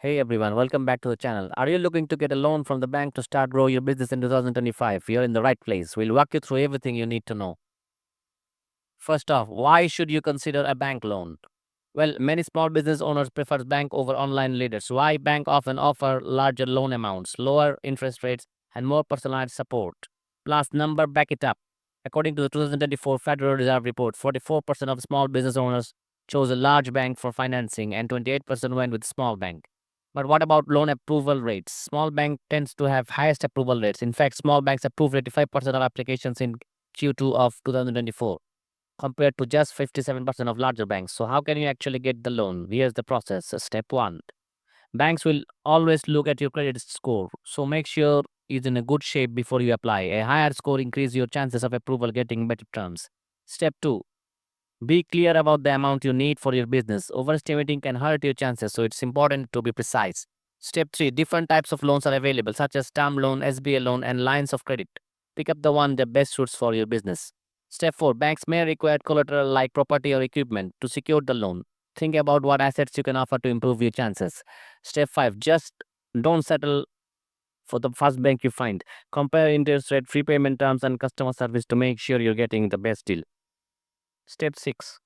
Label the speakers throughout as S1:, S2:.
S1: Hey everyone, welcome back to the channel. Are you looking to get a loan from the bank to start grow your business in 2025? You're in the right place. We'll walk you through everything you need to know. First off, why should you consider a bank loan? Well, many small business owners prefer bank over online lenders. Why bank often offer larger loan amounts, lower interest rates, and more personalized support. Plus, number back it up. According to the 2024 Federal Reserve report, 44% of small business owners chose a large bank for financing, and 28% went with small bank. But what about loan approval rates? Small bank tends to have highest approval rates. In fact, small banks approved 85% of applications in Q2 of 2024 compared to just 57% of larger banks. So, how can you actually get the loan? Here's the process. Step one, banks will always look at your credit score. So, make sure it's in a good shape before you apply. A higher score increases your chances of approval getting better terms. Step two, be clear about the amount you need for your business. Overestimating can hurt your chances, so it's important to be precise. Step three, different types of loans are available, such as term loan, SBA loan, and lines of credit. Pick up the one that best suits for your business. Step four, banks may require collateral like property or equipment to secure the loan. Think about what assets you can offer to improve your chances. Step five, just don't settle for the first bank you find. Compare interest rate, free payment terms, and customer service to make sure you're getting the best deal. Step six,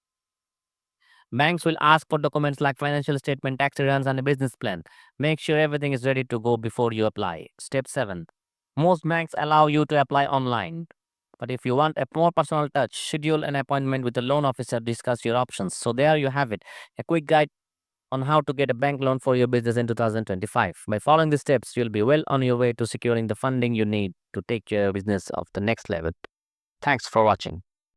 S1: banks will ask for documents like financial statement, tax returns, and a business plan. Make sure everything is ready to go before you apply. Step 7. Most banks allow you to apply online. But if you want a more personal touch, schedule an appointment with a loan officer, discuss your options. So there you have it, a quick guide on how to get a bank loan for your business in 2025. By following the steps, you'll be well on your way to securing the funding you need to take your business off the next level. Thanks for watching.